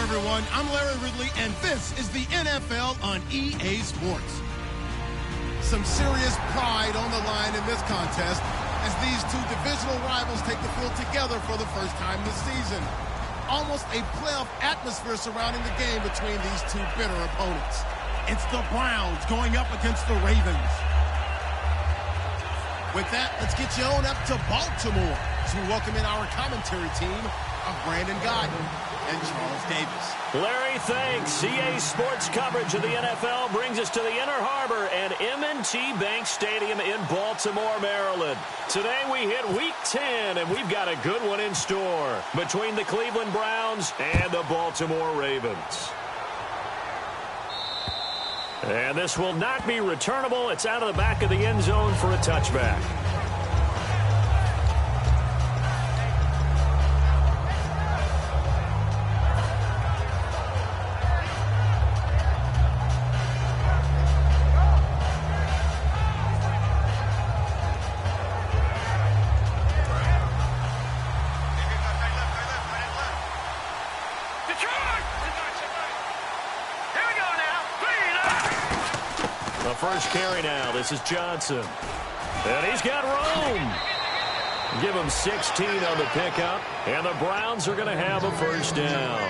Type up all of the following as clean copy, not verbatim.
everyone. I'm Larry Ridley, and this is the NFL on EA Sports. Some serious pride on the line in this contest as these two divisional rivals take the field together for the first time this season. Almost a playoff atmosphere surrounding the game between these two bitter opponents. It's the Browns going up against the Ravens. With that, let's get you on up to Baltimore as we welcome in our commentary team of Brandon Godden and Charles Davis. Larry, thanks. EA Sports coverage of the NFL brings us to the Inner Harbor and M&T Bank Stadium in Baltimore, Maryland. Today we hit Week 10, and we've got a good one in store between the Cleveland Browns and the Baltimore Ravens. And this will not be returnable. It's out of the back of the end zone for a touchback. First carry now. This is Johnson. And he's got room. Give him 16 on the pickup. And the Browns are going to have a first down.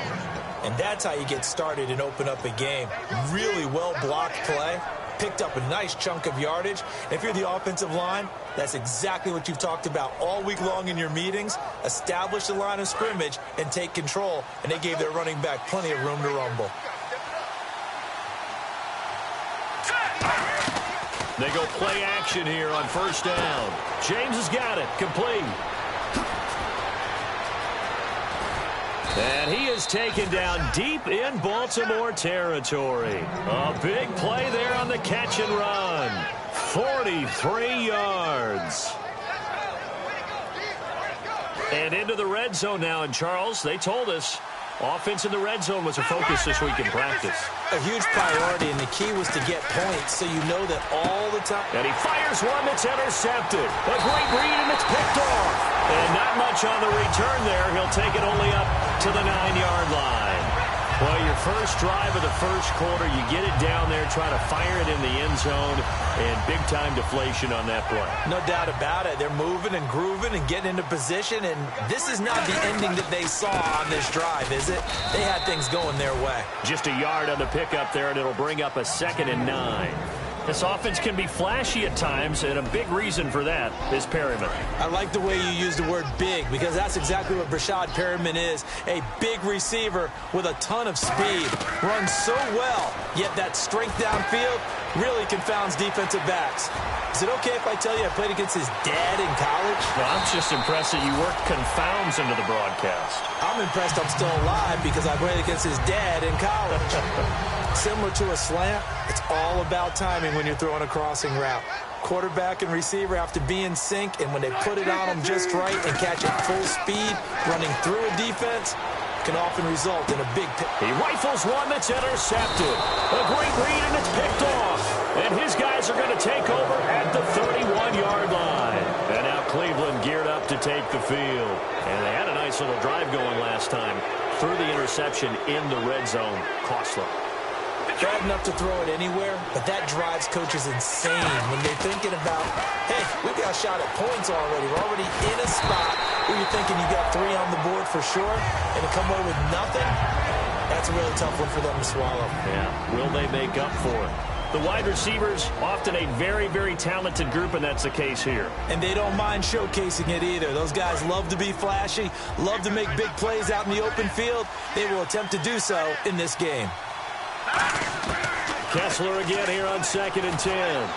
And that's how you get started and open up a game. Really well-blocked play. Picked up a nice chunk of yardage. If you're the offensive line, that's exactly what you've talked about all week long in your meetings. Establish the line of scrimmage and take control. And they gave their running back plenty of room to rumble. They go play action here on first down. James has got it. Complete. And he is taken down deep in Baltimore territory. A big play there on the catch and run. 43 yards. And into the red zone now. And Charles, they told us offense in the red zone was a focus this week in practice. A huge priority, and the key was to get points so you know that all the time. And he fires one that's intercepted. A great read, and it's picked off. And not much on the return there. He'll take it only up to the 9-yard line. Well, your first drive of the first quarter, you get it down there, try to fire it in the end zone, and big-time deflation on that play. No doubt about it. They're moving and grooving and getting into position, and this is not the ending that they saw on this drive, is it? They had things going their way. Just a yard on the pickup there, and it'll bring up a 2nd and 9. This offense can be flashy at times, and a big reason for that is Perryman. I like the way you use the word big, because that's exactly what Brashad Perryman is. A big receiver with a ton of speed. Runs so well, yet that strength downfield really confounds defensive backs. Is it okay if I tell you I played against his dad in college? Well, I'm just impressed that you worked confounds into the broadcast. I'm impressed I'm still alive because I played against his dad in college. Similar to a slant, it's all about timing when you're throwing a crossing route. Quarterback and receiver have to be in sync, and when they put it on them just right and catch it full speed, running through a defense can often result in a big pick. He rifles one that's intercepted. A great read, and it's picked off. And his guys are going to take over at the 31-yard line. And now Cleveland geared up to take the field. And they had a nice little drive going last time. Through the interception in the red zone. Costly. Bad enough to throw it anywhere, but that drives coaches insane when they're thinking about, hey, we've got a shot at points already. We're already in a spot where you're thinking you got 3 on the board for sure, and to come away with nothing, that's a really tough one for them to swallow. Yeah, will they make up for it? The wide receivers, often a very, very talented group, and that's the case here. And they don't mind showcasing it either. Those guys love to be flashy, love to make big plays out in the open field. They will attempt to do so in this game. Kessler again here on 2nd and 10.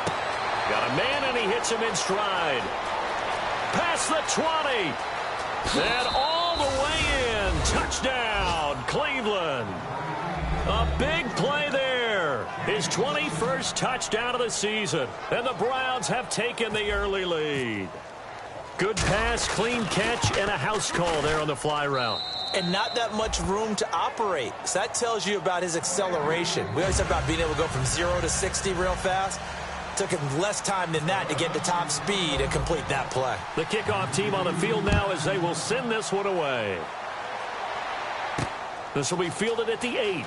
Got a man, and he hits him in stride. Past the 20. And all the way in. Touchdown, Cleveland. A big play there. His 21st touchdown of the season. And the Browns have taken the early lead. Good pass, clean catch, and a house call there on the fly route. And not that much room to operate. So that tells you about his acceleration. We always talk about being able to go from 0 to 60 real fast. Took him less time than that to get to top speed and complete that play. The kickoff team on the field now as they will send this one away. This will be fielded at the 8.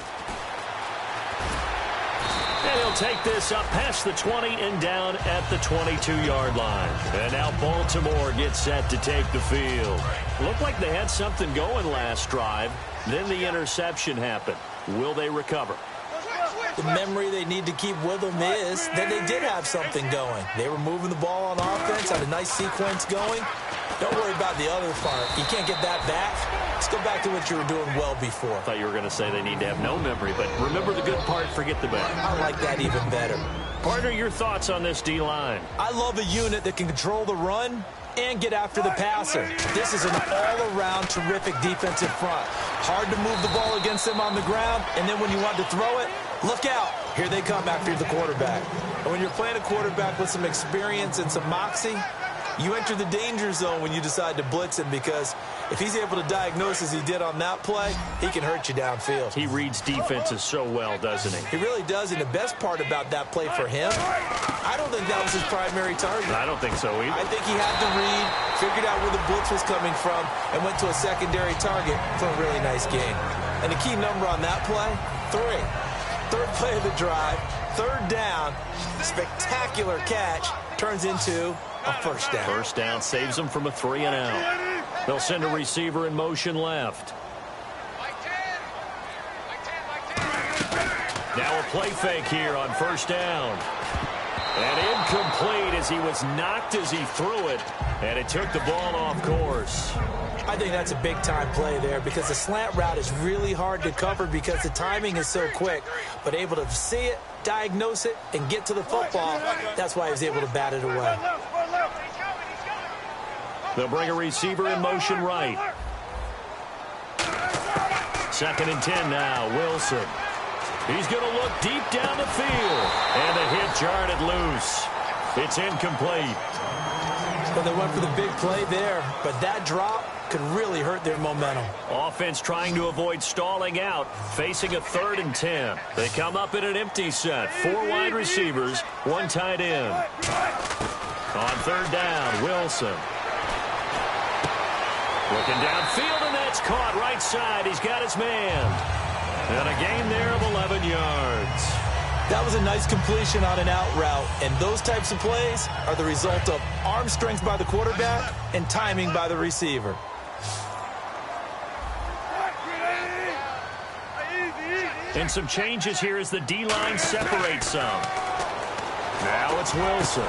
And he'll take this up past the 20 and down at the 22-yard line. And now Baltimore gets set to take the field. Looked like they had something going last drive. Then the interception happened. Will they recover? The memory they need to keep with them is that they did have something going. They were moving the ball on offense, had a nice sequence going. Don't worry about the other part. You can't get that back. Let's go back to what you were doing well before. I thought you were going to say they need to have no memory, but remember the good part, forget the bad. I like that even better. Partner, your thoughts on this D-line? I love a unit that can control the run and get after the passer. This is an all-around terrific defensive front. Hard to move the ball against them on the ground, and then when you want to throw it, look out. Here they come after the quarterback. And when you're playing a quarterback with some experience and some moxie, you enter the danger zone when you decide to blitz him, because if he's able to diagnose as he did on that play, he can hurt you downfield. He reads defenses so well, doesn't he? He really does, and the best part about that play for him, I don't think that was his primary target. I don't think so either. I think he had to read, figured out where the blitz was coming from, and went to a secondary target for a really nice gain. And the key number on that play, 3. Third play of the drive, third down, spectacular catch, turns into a first down. First down saves them from a 3 and out. They'll send a receiver in motion left. Now a play fake here on first down. And incomplete as he was knocked as he threw it. And it took the ball off course. I think that's a big-time play there, because the slant route is really hard to cover because the timing is so quick. But able to see it, diagnose it, and get to the football, that's why he was able to bat it away. They'll bring a receiver in motion right. 2nd and 10 now, Wilson. He's going to look deep down the field. And the hit jarred it loose. It's incomplete. Well, they went for the big play there, but that drop could really hurt their momentum. Offense trying to avoid stalling out, facing a 3rd and 10. They come up in an empty set. 4 wide receivers, 1 tight end. On 3rd down, Wilson. Looking downfield, and that's caught right side. He's got his man. And a gain there of 11 yards. That was a nice completion on an out route, and those types of plays are the result of arm strength by the quarterback and timing by the receiver. And some changes here as the D-line separates some. Now it's Wilson.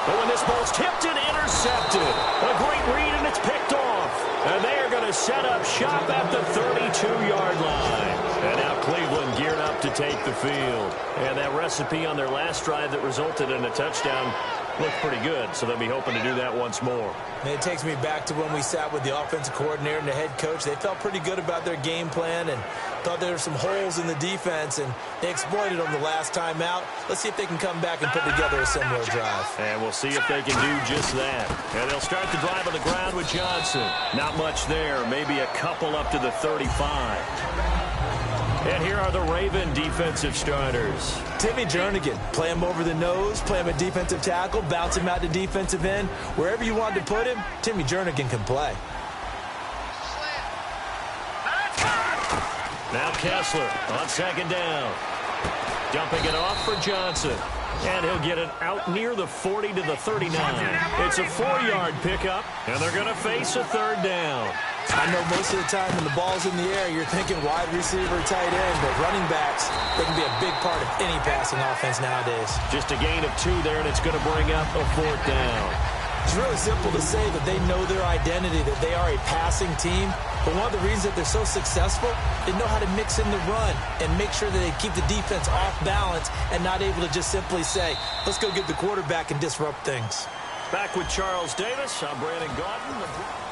But when this ball's tipped and intercepted, a great read, and it's picked off. And they are going to set up shop at the 32-yard line. And now Cleveland geared up to take the field. And that recipe on their last drive that resulted in a touchdown looked pretty good, so they'll be hoping to do that once more. And it takes me back to when we sat with the offensive coordinator and the head coach. They felt pretty good about their game plan and thought there were some holes in the defense, and they exploited them the last time out. Let's see if they can come back and put together a similar drive. And we'll see if they can do just that. And they'll start the drive on the ground with Johnson. Not much there, maybe a couple up to the 35. And here are the Raven defensive starters. Timmy Jernigan, play him over the nose, play him at defensive tackle, bounce him out to defensive end. Wherever you want to put him, Timmy Jernigan can play. Now Kessler on 2nd down. Dumping it off for Johnson. And he'll get it out near the 40 to the 39. It's a 4-yard pickup, and they're going to face a 3rd down. I know most of the time when the ball's in the air, you're thinking wide receiver, tight end, but running backs, they can be a big part of any passing offense nowadays. Just a gain of 2 there, and it's going to bring up a 4th down. It's really simple to say that they know their identity, that they are a passing team. But one of the reasons that they're so successful, they know how to mix in the run and make sure that they keep the defense off balance and not able to just simply say, let's go get the quarterback and disrupt things. Back with Charles Davis, I'm Brandon Gaudin.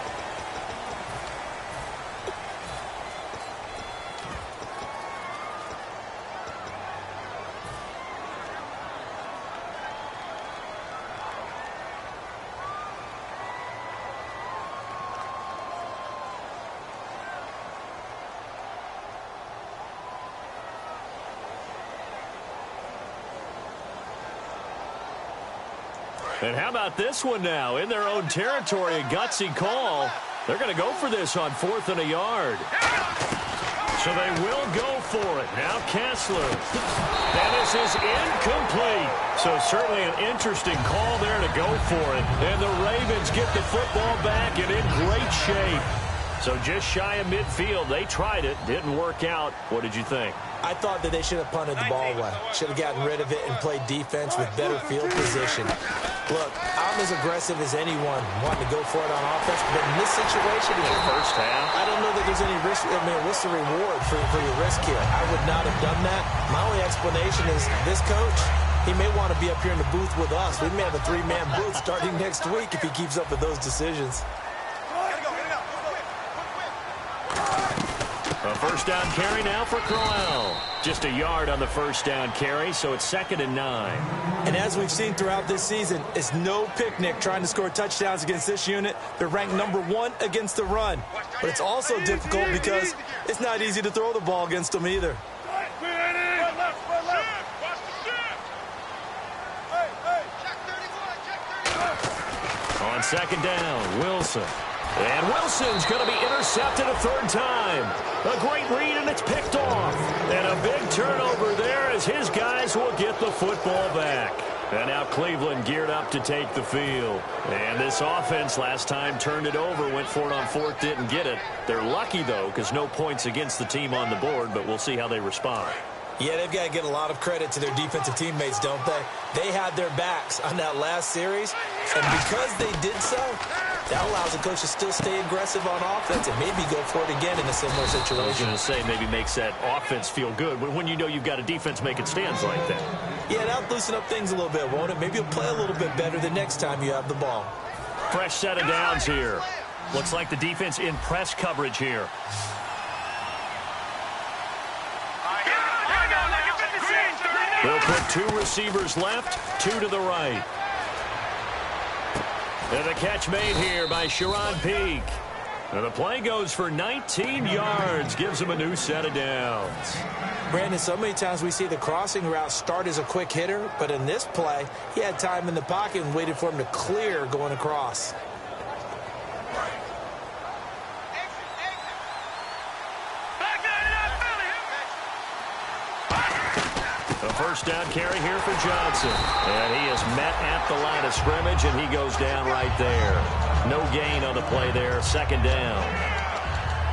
And how about this one now? In their own territory, a gutsy call. They're going to go for this on 4th and a yard. So they will go for it. Now Kessler. And this is incomplete. So certainly an interesting call there to go for it. And the Ravens get the football back and in great shape. So just shy of midfield. They tried it. Didn't work out. What did you think? I thought that they should have punted the ball away. Should have gotten rid of it and played defense with better field position. Look, I'm as aggressive as anyone wanting to go for it on offense, but in this situation, in the first half, I don't know that there's any risk. I mean, what's the reward for your risk here? I would not have done that. My only explanation is this coach, he may want to be up here in the booth with us. We may have a three-man booth starting next week if he keeps up with those decisions. A first down carry now for Crowell. Just a yard on the first down carry, so it's 2nd and 9. And as we've seen throughout this season, it's no picnic trying to score touchdowns against this unit. They're ranked number 1 against the run. But it's also difficult because it's not easy to throw the ball against them either. On 2nd down, Wilson. And Wilson's going to be intercepted a 3rd time. A great read, and it's picked off. And a big turnover there as his guys will get the football back. And now Cleveland geared up to take the field. And this offense last time turned it over, went for it on 4th, didn't get it. They're lucky, though, because no points against the team on the board, but we'll see how they respond. Yeah, they've got to get a lot of credit to their defensive teammates, don't they? They had their backs on that last series, and because they did so, that allows the coach to still stay aggressive on offense and maybe go for it again in a similar situation. I was going to say maybe makes that offense feel good when you know you've got a defense making stands like that. Yeah, that'll loosen up things a little bit, won't it? Maybe you'll play a little bit better the next time you have the ball. Fresh set of downs here. Looks like the defense in press coverage here. We'll put 2 receivers left, 2 to the right. And the catch made here by Sharon Peak. And the play goes for 19 yards, gives him a new set of downs. Brandon, so many times we see the crossing route start as a quick hitter, but in this play, he had time in the pocket and waited for him to clear going across. A first down carry here for Johnson. And he is met at the line of scrimmage, and he goes down right there. No gain on the play there, 2nd down.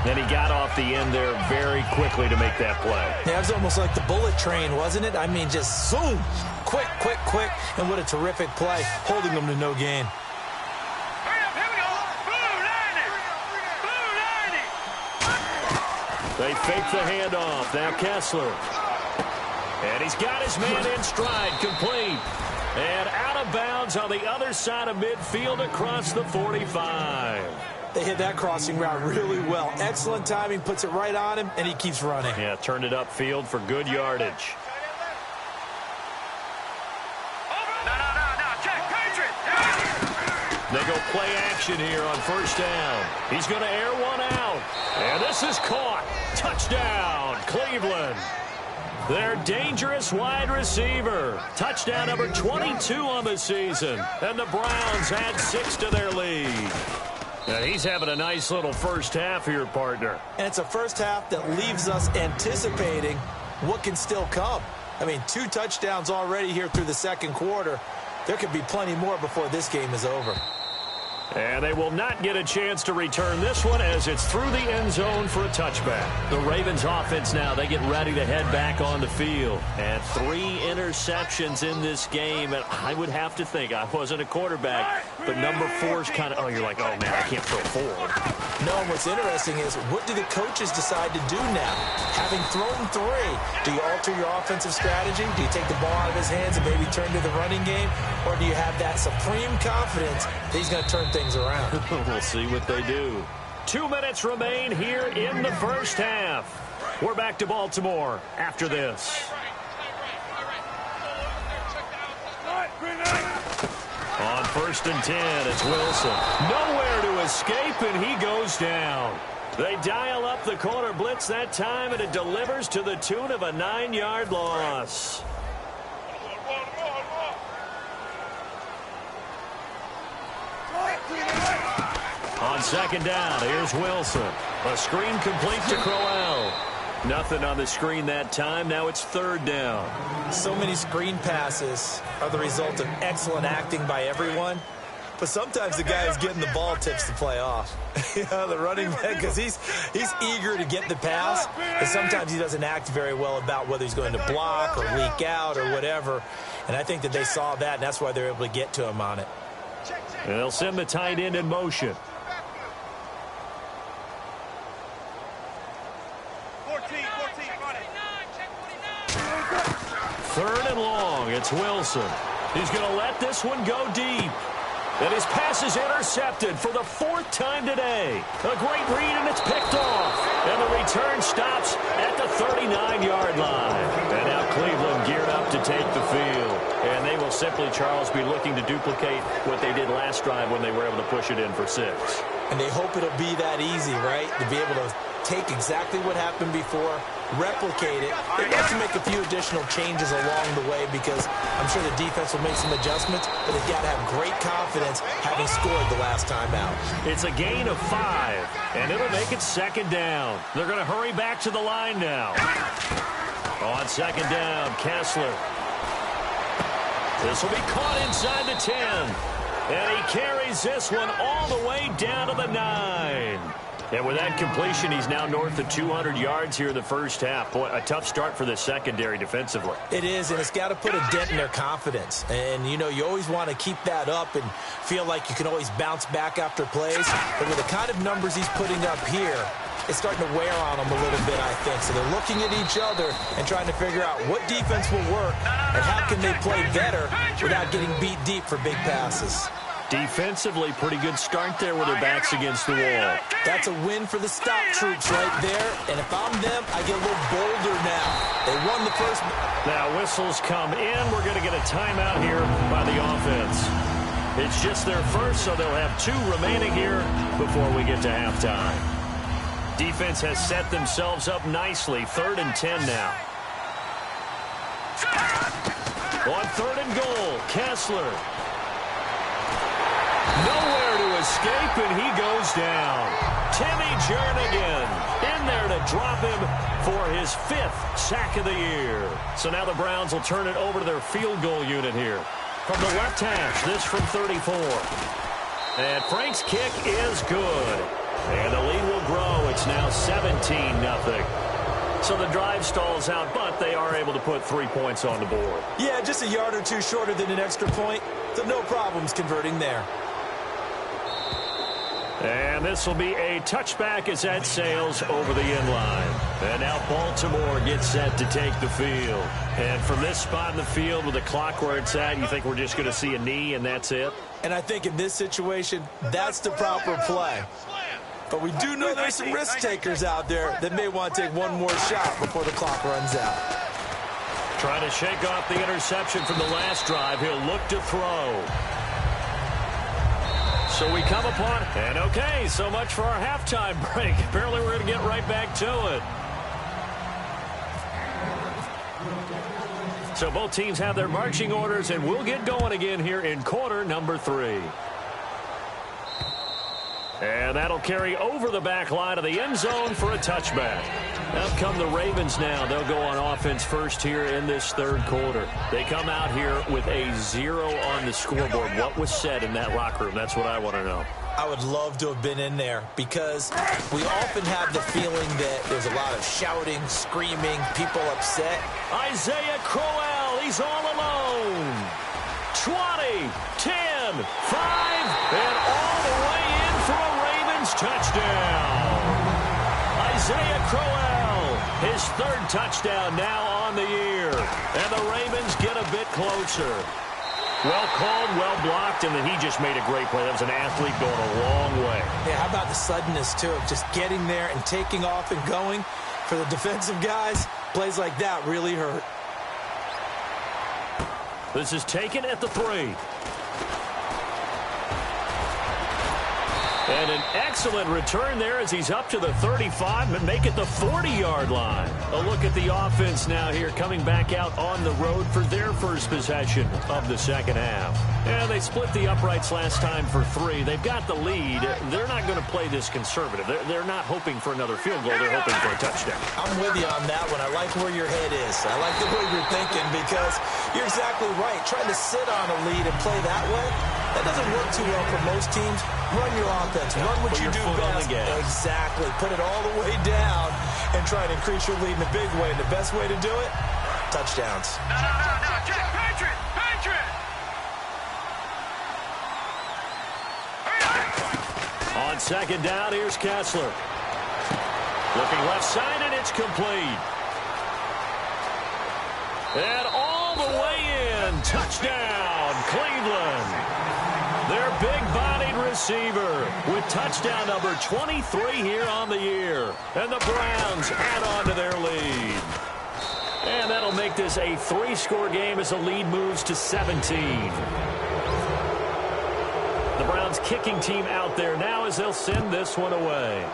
And he got off the end there very quickly to make that play. Yeah, it was almost like the bullet train, wasn't it? I mean, just zoom, quick, quick, quick, and what a terrific play, holding them to no gain. They fake the handoff. Now Kessler. And he's got his man in stride, complete. And out of bounds on the other side of midfield across the 45. They hit that crossing route really well. Excellent timing, puts it right on him, and he keeps running. Yeah, turned it upfield for good yardage. They go play action here on first down. He's going to air one out. And this is caught. Touchdown, Cleveland. Their dangerous wide receiver. Touchdown number 22 on the season. And the Browns add 6 to their lead. And he's having a nice little first half here, partner. And it's a first half that leaves us anticipating what can still come. I mean, 2 touchdowns already here through the 2nd quarter. There could be plenty more before this game is over. And they will not get a chance to return this one as it's through the end zone for a touchback. The Ravens offense now, they get ready to head back on the field. And 3 interceptions in this game. And I would have to think, I wasn't a quarterback, but number 4's kind of, you're like, oh, man, I can't throw forward. No, and what's interesting is, what do the coaches decide to do now? Having thrown 3, do you alter your offensive strategy? Do you take the ball out of his hands and maybe turn to the running game? Or do you have that supreme confidence that he's going to turn things around? We'll see what they do. 2 minutes remain here in the first half. We're back to Baltimore after this. On 1st and 10, it's Wilson. Nowhere to escape, and he goes down. They dial up the corner blitz that time, and it delivers to the tune of a 9-yard loss. On 2nd down, here's Wilson. A screen complete to Crowell. Nothing on the screen that time. Now it's third down. So many screen passes are the result of excellent acting by everyone. But sometimes the guy who's getting the ball tips the play off. The running back, because he's eager to get the pass, but sometimes he doesn't act very well about whether he's going to block or leak out or whatever. And I think that they saw that, and that's why they're able to get to him on it. And they'll send the tight end in motion. 3rd and long. It's Wilson. He's going to let this one go deep. And his pass is intercepted for the 4th time today. A great read, and it's picked off. And the return stops at the 39-yard line. And now Cleveland geared up to take the field. And they will simply, Charles, be looking to duplicate what they did last drive when they were able to push it in for 6. And they hope it'll be that easy, right? To be able to take exactly what happened before, replicate it. They have to make a few additional changes along the way because I'm sure the defense will make some adjustments, but they've got to have great confidence having scored the last time out. It's a gain of 5, and it'll make it 2nd down. They're going to hurry back to the line now. On 2nd down, Kessler. This will be caught inside the 10. And he carries this one all the way down to the 9. And with that completion, he's now north of 200 yards here in the first half. Boy, a tough start for the secondary defensively. It is, and it's got to put a dent in their confidence. And, you know, you always want to keep that up and feel like you can always bounce back after plays. But with the kind of numbers he's putting up here, it's starting to wear on them a little bit, I think. So they're looking at each other and trying to figure out what defense will work and how can they play better without getting beat deep for big passes. Defensively, pretty good start there with their backs against the wall. That's a win for the stop troops right there. And if I'm them, I get a little bolder now. They won the first. Now whistles come in. We're going to get a timeout here by the offense. It's just their first, so they'll have 2 remaining here before we get to halftime. Defense has set themselves up nicely. 3rd and 10 now. On 3rd and goal, Kessler. Nowhere to escape, and he goes down. Timmy Jernigan in there to drop him for his 5th sack of the year. So now the Browns will turn it over to their field goal unit here. From the left hash, this from 34. And Frank's kick is good. And the lead will grow. It's now 17-0. So the drive stalls out, but they are able to put 3 points on the board. Yeah, just a yard or 2 shorter than an extra point. So no problems converting there. And this will be a touchback as that sails over the end line. And now Baltimore gets set to take the field. And from this spot in the field with the clock where it's at, you think we're just going to see a knee and that's it? And I think in this situation, that's the proper play. But we do know there's some risk takers out there that may want to take one more shot before the clock runs out. Trying to shake off the interception from the last drive. He'll look to throw. So we come upon, and okay, so much for our halftime break. Apparently we're going to get right back to it. So both teams have their marching orders, and we'll get going again here in quarter number 3. And that'll carry over the back line of the end zone for a touchback. Up come the Ravens now. They'll go on offense first here in this 3rd quarter. They come out here with a 0 on the scoreboard. What was said in that locker room? That's what I want to know. I would love to have been in there because we often have the feeling that there's a lot of shouting, screaming, people upset. Isaiah Crowell, he's all alone. 20, 10, 5, and all the way in for a Ravens touchdown. Isaiah Crowell, his 3rd touchdown now on the year. And the Ravens get a bit closer. Well called, well blocked, and then he just made a great play. That was an athlete going a long way. Yeah, how about the suddenness, too, of just getting there and taking off and going? For the defensive guys, plays like that really hurt. This is taken at the 3. And an excellent return there as he's up to the 35 and make it the 40-yard line. A look at the offense now here coming back out on the road for their first possession of the second half. And they split the uprights last time for 3. They've got the lead. They're not going to play this conservative. They're not hoping for another field goal. They're hoping for a touchdown. I'm with you on that one. I like where your head is. I like the way you're thinking because you're exactly right. Trying to sit on a lead and play that way, that doesn't work too well for most teams. Run your offense. Run what you do best. Exactly. Put it all the way down and try to increase your lead in a big way. And the best way to do it, touchdowns. No, Jack, Patriot. On second down, here's Kessler. Looking left side, and it's complete. And all the way in. Touchdown, Cleveland. Their big-bodied receiver with touchdown number 23 here on the year. And the Browns add on to their lead. And that'll make this a 3-score game as the lead moves to 17. The Browns kicking team out there now as they'll send this one away.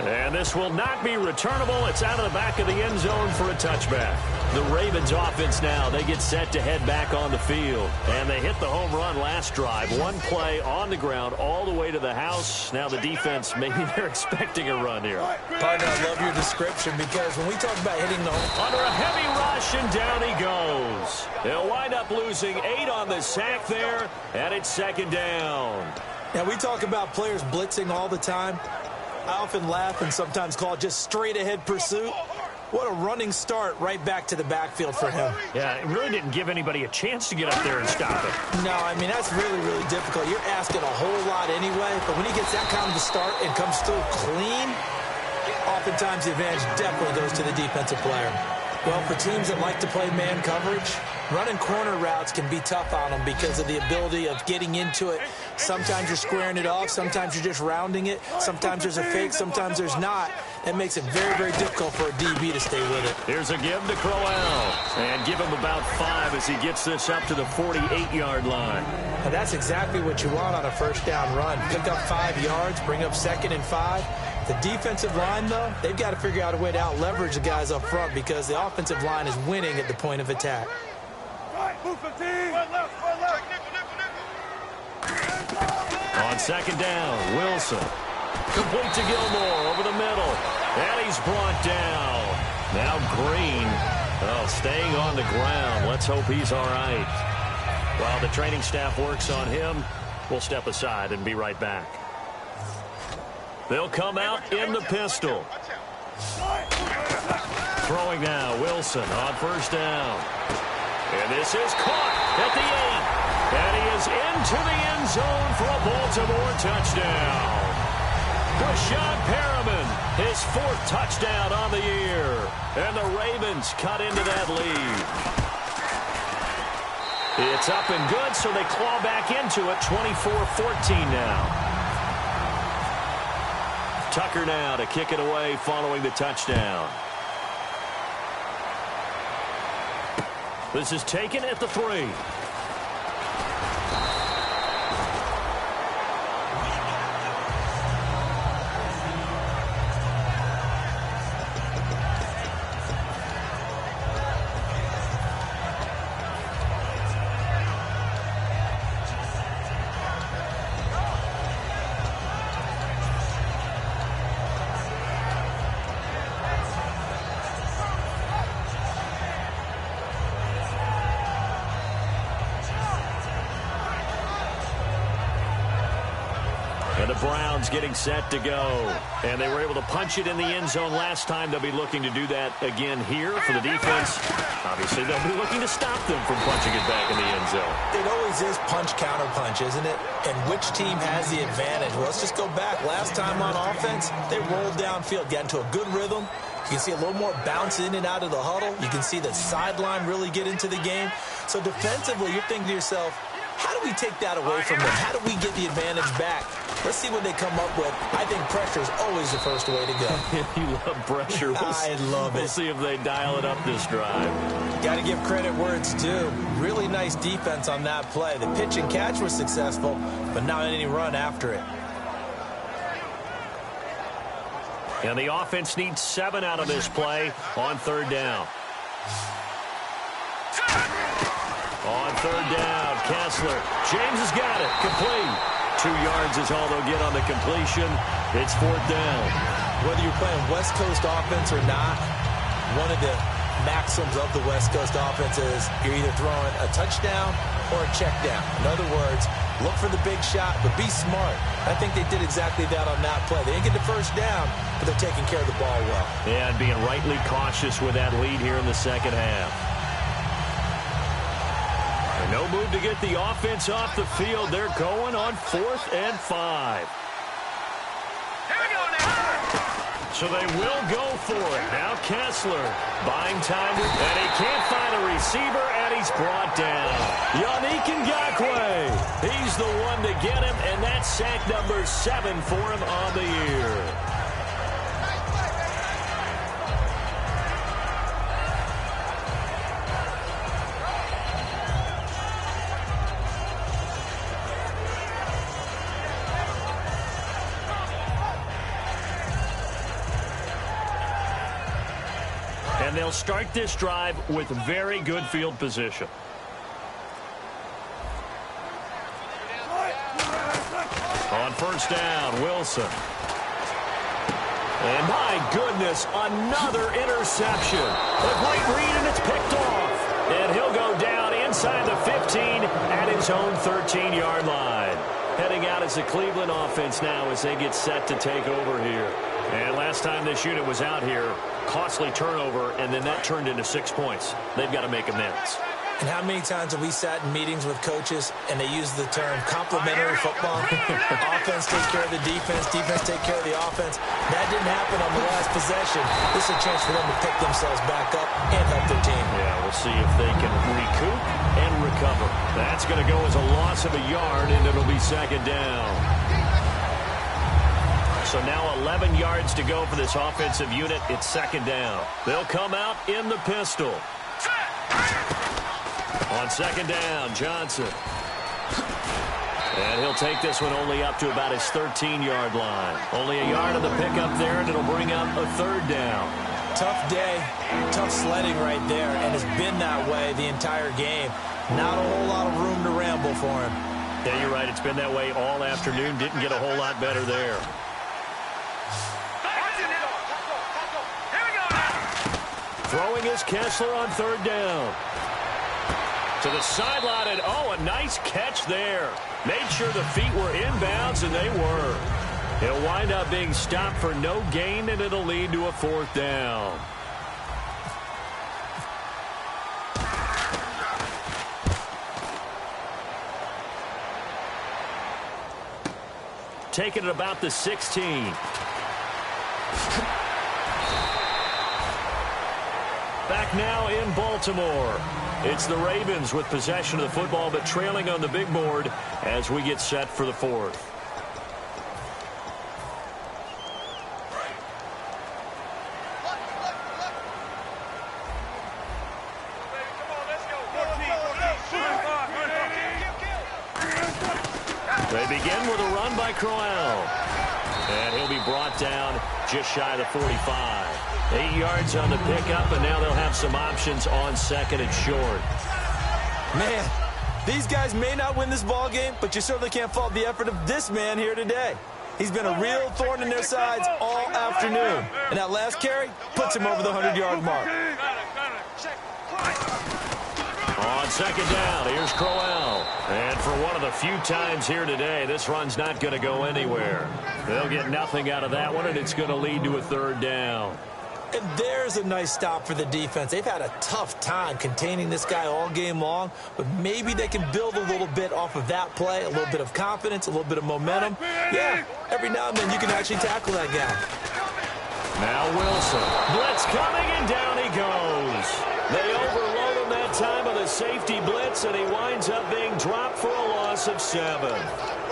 And this will not be returnable. It's out of the back of the end zone for a touchback. The Ravens offense now, they get set to head back on the field. And they hit the home run last drive. One play on the ground all the way to the house. Now the defense, maybe they're expecting a run here. Partner, I love your description because when we talk about hitting the home... Under a heavy rush, and down he goes. They'll wind up losing 8 on the sack there, and it's second down. Now, we talk about players blitzing all the time. I often laugh and sometimes call it just straight-ahead pursuit. What a running start right back to the backfield for him. Yeah, it really didn't give anybody a chance to get up there and stop it. No, I mean, that's really, really difficult. You're asking a whole lot anyway, but when he gets that kind of a start and comes through clean, oftentimes the advantage definitely goes to the defensive player. Well, for teams that like to play man coverage, running corner routes can be tough on them because of the ability of getting into it. Sometimes you're squaring it off. Sometimes you're just rounding it. Sometimes there's a fake. Sometimes there's not. That makes it very, very difficult for a DB to stay with it. Here's a give to Crowell. And give him about 5 as he gets this up to the 48-yard line. Now, that's exactly what you want on a first down run. Pick up 5 yards, bring up 2nd and 5. The defensive line, though, they've got to figure out a way to out-leverage the guys up front because the offensive line is winning at the point of attack. On second down, Wilson. Complete to Gilmore over the middle. And he's brought down. Now Green, staying on the ground. Let's hope he's all right. While the training staff works on him, we'll step aside and be right back. They'll come out in the pistol. Throwing now, Wilson on first down. And this is caught at the 8. And he is into the end zone for a Baltimore touchdown. Brashad Perriman, his 4th touchdown on the year. And the Ravens cut into that lead. It's up and good, so they claw back into it, 24-14 now. Tucker now to kick it away following the touchdown. This is taken at the 3. And the Browns getting set to go. And they were able to punch it in the end zone last time. They'll be looking to do that again here for the defense. Obviously, they'll be looking to stop them from punching it back in the end zone. It always is punch-counter-punch, isn't it? And which team has the advantage? Well, let's just go back. Last time on offense, they rolled downfield, got into a good rhythm. You can see a little more bounce in and out of the huddle. You can see the sideline really get into the game. So defensively, you're thinking to yourself, How do we take that away from them? How do we get the advantage back? Let's see what they come up with. I think pressure is always the first way to go. You love pressure. I love it. We'll see if they dial it up this drive. Got to give credit where it's due. Really nice defense on that play. The pitch and catch was successful, but not any run after it. And the offense needs 7 out of this play on 3rd down. On 3rd down, Kessler. James has got it. Complete. 2 yards is all they'll get on the completion. It's 4th down. Whether you're playing West Coast offense or not, one of the maxims of the West Coast offense is you're either throwing a touchdown or a check down. In other words, look for the big shot, but be smart. I think they did exactly that on that play. They didn't get the first down, but they're taking care of the ball well. Yeah, and being rightly cautious with that lead here in the second half. And no move to get the offense off the field. They're going on 4th and 5. So they will go for it. Now Kessler buying time, and he can't find a receiver, and he's brought down. Yannick Ngakoue. He's the one to get him, and that's sack number 7 for him on the year. And they'll start this drive with very good field position. On 1st down, Wilson. And my goodness, another interception. A great read, and it's picked off. And he'll go down inside the 15 at his own 13-yard line. Heading out as the Cleveland offense now as they get set to take over here. And last time this unit was out here, costly turnover, and then that turned into 6 points. They've got to make amends. And how many times have we sat in meetings with coaches and they use the term complementary football? Offense take care of the defense, defense take care of the offense. That didn't happen on the last possession. This is a chance for them to pick themselves back up and help their team. Yeah, we'll see if they can recoup and recover. That's going to go as a loss of a yard, and it'll be 2nd down. So now 11 yards to go for this offensive unit. It's 2nd down. They'll come out in the pistol. On 2nd down, Johnson. And he'll take this one only up to about his 13-yard line. Only a yard on the pickup there, and it'll bring up a 3rd down. Tough day, tough sledding right there, and it's been that way the entire game. Not a whole lot of room to ramble for him. Yeah, you're right. It's been that way all afternoon. Didn't get a whole lot better there. Throwing is Kessler on 3rd down. To the sideline, and oh, a nice catch there. Made sure the feet were inbounds, and they were. He'll wind up being stopped for no gain, and it'll lead to a 4th down. Taking it about the 16. Back now in Baltimore. It's the Ravens with possession of the football, but trailing on the big board as we get set for the 4th. They begin with a run by Crowell. And he'll be brought down just shy of the 45. 8 yards on the pickup, and now they'll have some options on 2nd and short. Man, these guys may not win this ball game, but you certainly can't fault the effort of this man here today. He's been a real thorn in their sides all afternoon. And that last carry puts him over the 100-yard mark. On 2nd down, here's Crowell. And for one of the few times here today, this run's not going to go anywhere. They'll get nothing out of that one, and it's going to lead to a 3rd down. And there's a nice stop for the defense. They've had a tough time containing this guy all game long, but maybe they can build a little bit off of that play, a little bit of confidence, a little bit of momentum. Yeah, every now and then you can actually tackle that guy. Now Wilson. Blitz coming, and down he goes. They overload him that time with a safety blitz, and he winds up being dropped for a loss of 7.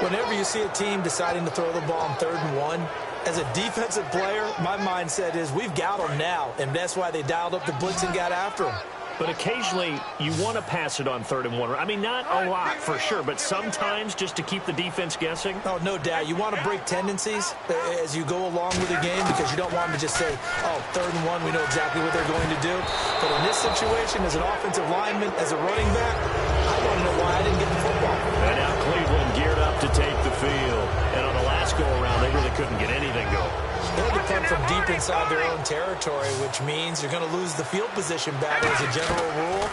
Whenever you see a team deciding to throw the ball on 3rd and 1, as a defensive player, my mindset is we've got them now, and that's why they dialed up the blitz and got after them. But occasionally, you want to pass it on 3rd and 1. I mean, not a lot for sure, but sometimes just to keep the defense guessing. Oh, no doubt. You want to break tendencies as you go along with the game because you don't want them to just say, oh, 3rd and 1, we know exactly what they're going to do. But in this situation, as an offensive lineman, as a running back, I want to know why I didn't get the football. And now Cleveland geared up to take the field. And on the last go-around, they really couldn't get anything going. They had to punt from deep inside their own territory, which means you're going to lose the field position battle as a general rule.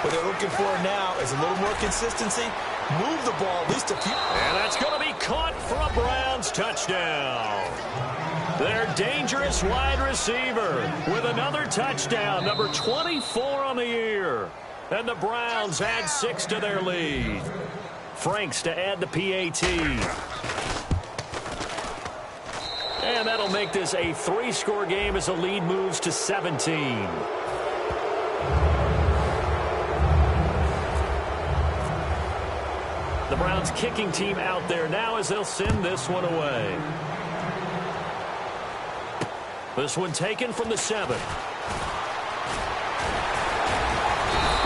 What they're looking for now is a little more consistency. Move the ball at least a few. And that's going to be caught for a Browns touchdown. Their dangerous wide receiver with another touchdown, number 24 on the year. And the Browns add 6 to their lead. Franks to add the PAT. And that'll make this a 3-score game as the lead moves to 17. The Browns kicking team out there now as they'll send this one away. This one taken from the 7.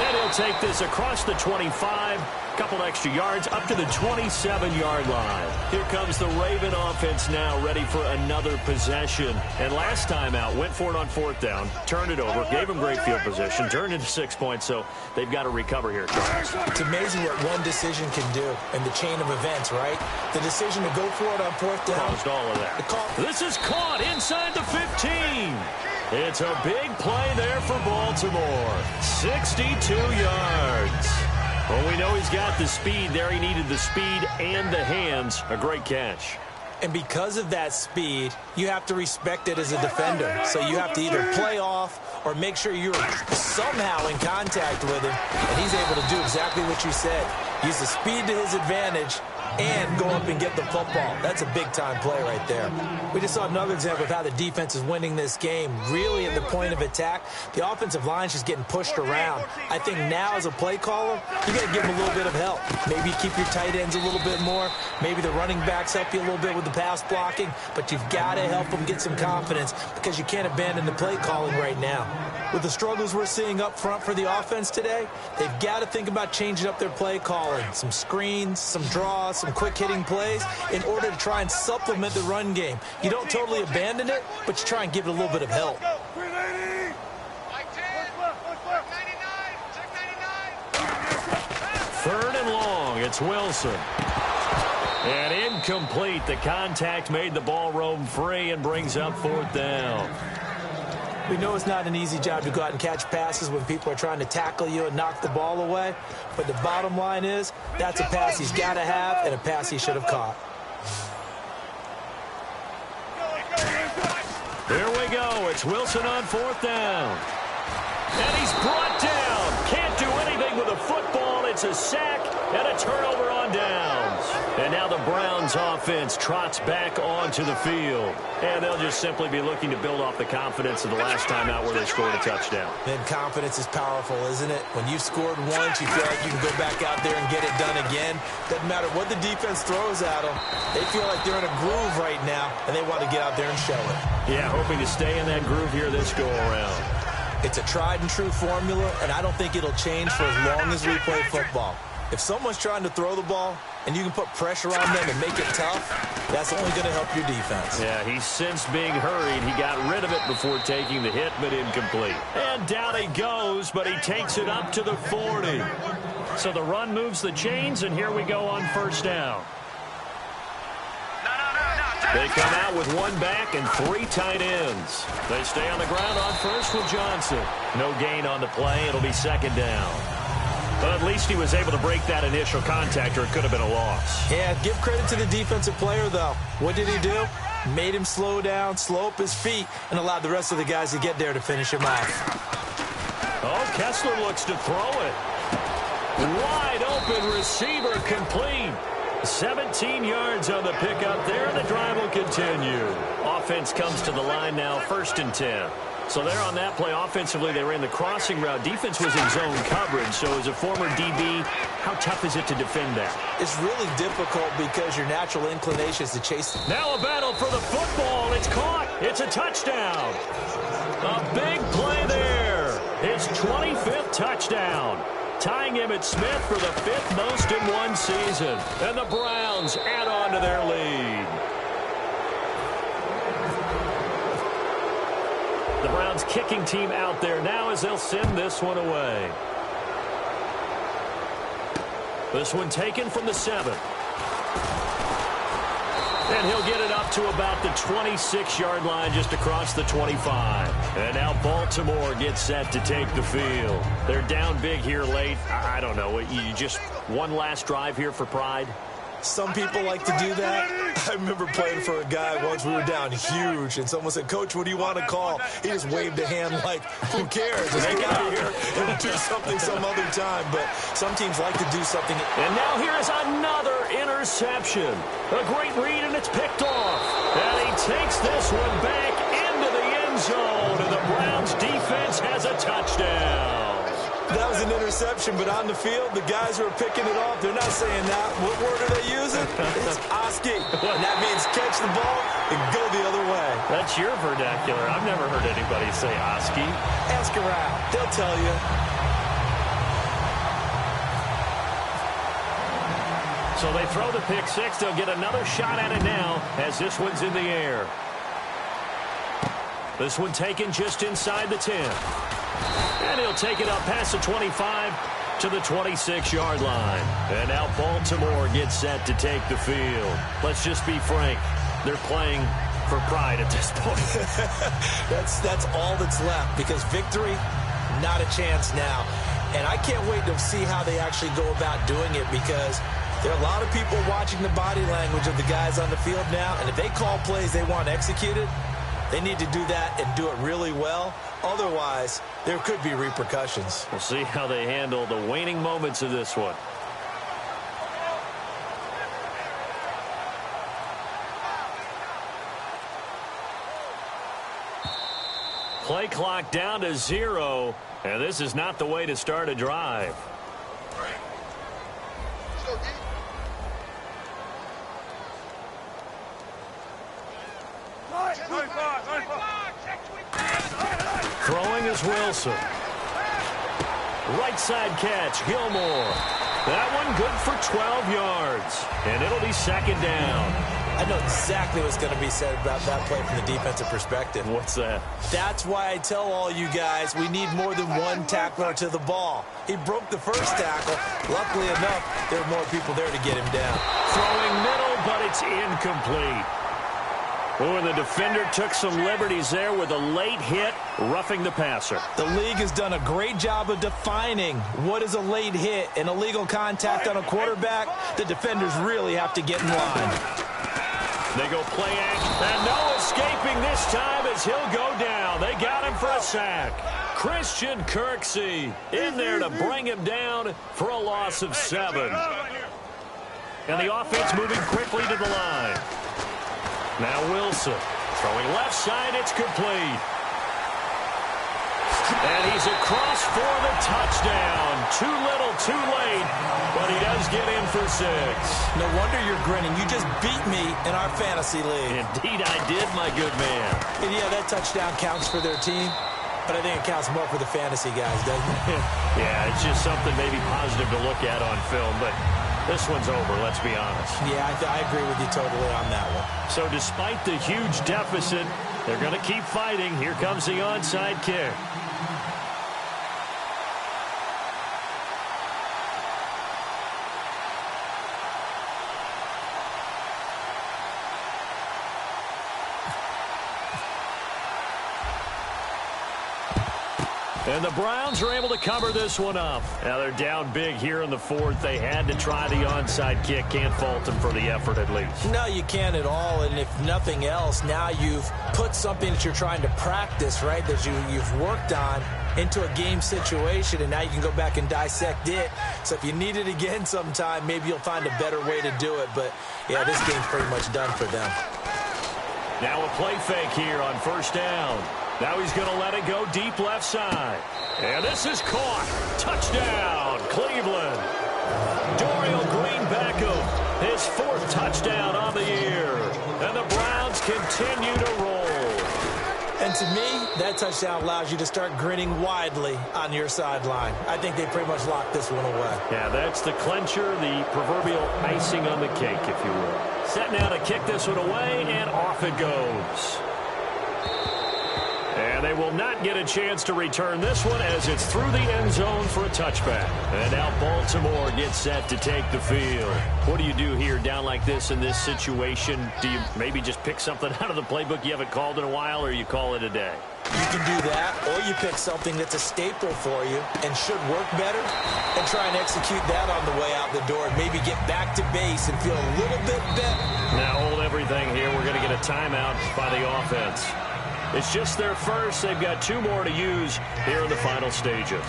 And he'll take this across the 25. Couple extra yards up to the 27-yard line. Here comes the Raven offense now, ready for another possession. And last time out, went for it on 4th down, turned it over, gave them great field position, turned into 6 points, so they've got to recover here, Charles. It's amazing what one decision can do in the chain of events, right? The decision to go for it on 4th down. Caused all of that. This is caught inside the 15. It's a big play there for Baltimore. 62 yards. Well, we know he's got the speed there. He needed the speed and the hands. A great catch. And because of that speed, you have to respect it as a defender. So you have to either play off or make sure you're somehow in contact with him. And he's able to do exactly what you said. Use the speed to his advantage and go up and get the football. That's a big-time play right there. We just saw another example of how the defense is winning this game. Really at the point of attack, the offensive line's just getting pushed around. I think now as a play caller, you got to give them a little bit of help. Maybe keep your tight ends a little bit more. Maybe the running backs help you a little bit with the pass blocking. But you've got to help them get some confidence because you can't abandon the play calling right now. With the struggles we're seeing up front for the offense today, they've got to think about changing up their play calling. Some screens, some draws, some quick-hitting plays in order to try and supplement the run game. You don't totally abandon it, but you try and give it a little bit of help. 3rd and long. It's Wilson. And incomplete. The contact made the ball roam free and brings up 4th down. We know it's not an easy job to go out and catch passes when people are trying to tackle you and knock the ball away. But the bottom line is, that's a pass he's got to have and a pass he should have caught. Here we go. It's Wilson on 4th down. And he's brought down. Can't do anything with a football. It's a sack and a turnover on downs. And now the Browns offense trots back onto the field. And they'll just simply be looking to build off the confidence of the last time out where they scored a touchdown. And confidence is powerful, isn't it? When you've scored once, you feel like you can go back out there and get it done again. Doesn't matter what the defense throws at them. They feel like they're in a groove right now, and they want to get out there and show it. Yeah, hoping to stay in that groove here this go-around. It's a tried-and-true formula, and I don't think it'll change for as long as we play football. If someone's trying to throw the ball and you can put pressure on them and make it tough, that's only going to help your defense. Yeah, he's since being hurried. He got rid of it before taking the hit, but incomplete. And down he goes, but he takes it up to the 40. So the run moves the chains, and here we go on 1st down. They come out with 1 back and 3 tight ends. They stay on the ground on 1st with Johnson. No gain on the play. It'll be 2nd down. But at least he was able to break that initial contact, or it could have been a loss. Yeah, give credit to the defensive player, though. What did he do? Made him slow down, slow up his feet, and allowed the rest of the guys to get there to finish him off. Oh, Kessler looks to throw it. Wide open receiver complete. 17 yards on the pickup there, and the drive will continue. Offense comes to the line now, 1st and 10. So there on that play, offensively, they ran the crossing route. Defense was in zone coverage, so as a former DB, how tough is it to defend that? It's really difficult because your natural inclination is to chase. Now a battle for the football. It's caught. It's a touchdown. A big play there. His 25th touchdown. Tying Emmitt Smith for the 5th most in one season. And the Browns add on to their lead. The Browns kicking team out there now as they'll send this one away. This one taken from the 7. And he'll get it up to about the 26-yard line just across the 25. And now Baltimore gets set to take the field. They're down big here late. I don't know. You just one last drive here for pride? Some people like to do that. I remember playing for a guy once. We were down huge, and someone said, "Coach, what do you want to call?" He just waved a hand like, who cares? Let's get out of here and do something some other time. But some teams like to do something. And now here is another interception. A great read, and it's picked off. And he takes this one back into the end zone, and the Browns defense has a touchdown. That was an interception, but on the field, the guys who are picking it off, they're not saying that. What word are they using? It's Oski. And that means catch the ball and go the other way. That's your vernacular. I've never heard anybody say Oski. Ask around. They'll tell you. So they throw the pick six. They'll get another shot at it now as this one's in the air. This one taken just inside the 10. And he'll take it up past the 25 to the 26-yard line. And now Baltimore gets set to take the field. Let's just be frank. They're playing for pride at this point. That's all that's left because victory, not a chance now. And I can't wait to see how they actually go about doing it because there are a lot of people watching the body language of the guys on the field now. And if they call plays they want executed, they need to do that and do it really well. Otherwise, there could be repercussions. We'll see how they handle the waning moments of this one. Play clock down to 0, and this is not the way to start a drive. Throwing is Wilson. Right side catch, Gilmore. That one good for 12 yards. And it'll be 2nd down. I know exactly what's going to be said about that play from the defensive perspective. What's that? That's why I tell all you guys we need more than one tackler to the ball. He broke the first tackle. Luckily enough, there are more people there to get him down. Throwing middle, but it's incomplete. Oh, and the defender took some liberties there with a late hit, roughing the passer. The league has done a great job of defining what is a late hit and illegal contact on a quarterback. The defenders really have to get in line. They go play action, and no escaping this time as he'll go down. They got him for a sack. Christian Kirksey in there to bring him down for a loss of 7. And the offense moving quickly to the line. Now Wilson throwing left side. It's complete. And he's across for the touchdown. Too little, too late. But he does get in for 6. No wonder you're grinning. You just beat me in our fantasy league. Indeed I did, my good man. And yeah, that touchdown counts for their team. But I think it counts more for the fantasy guys, doesn't it? Yeah, it's just something maybe positive to look at on film. But this one's over, let's be honest. Yeah, I agree with you totally on that one. So despite the huge deficit, they're going to keep fighting. Here comes the onside kick. And the Browns are able to cover this one up. Now they're down big here in the 4th. They had to try the onside kick. Can't fault them for the effort at least. No, you can't at all. And if nothing else, now you've put something that you're trying to practice, right, that you've worked on into a game situation, and now you can go back and dissect it. So if you need it again sometime, maybe you'll find a better way to do it. But, yeah, this game's pretty much done for them. Now a play fake here on first down. Now he's going to let it go deep left side. And this is caught. Touchdown, Cleveland. Dorial Green Beckham, his 4th touchdown on the year. And the Browns continue to roll. And to me, that touchdown allows you to start grinning widely on your sideline. I think they pretty much locked this one away. Yeah, that's the clincher, the proverbial icing on the cake, if you will. Set now to kick this one away, and off it goes. And they will not get a chance to return this one as it's through the end zone for a touchback. And now Baltimore gets set to take the field. What do you do here down like this in this situation? Do you maybe just pick something out of the playbook you haven't called in a while, or you call it a day? You can do that, or you pick something that's a staple for you and should work better and try and execute that on the way out the door and maybe get back to base and feel a little bit better. Now hold everything here. We're going to get a timeout by the offense. It's just their first. They've got 2 more to use here in the final stages.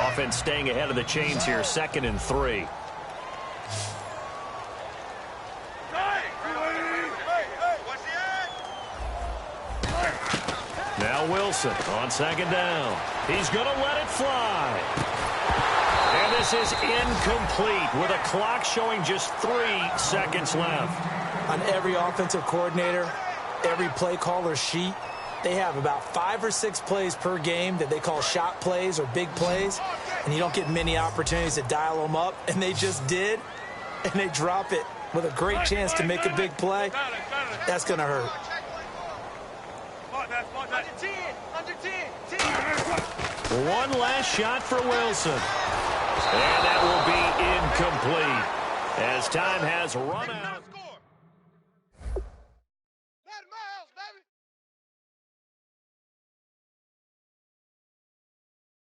Offense staying ahead of the chains here, 2nd and 3. Now Wilson on 2nd down. He's going to let it fly. And this is incomplete with a clock showing just 3 seconds left. On every offensive coordinator, every play caller sheet, they have about 5 or 6 plays per game that they call shot plays or big plays, and you don't get many opportunities to dial them up, and they just did, and they drop it with a great chance to make a big play. That's going to hurt. One last shot for Wilson. And that will be incomplete as time has run out.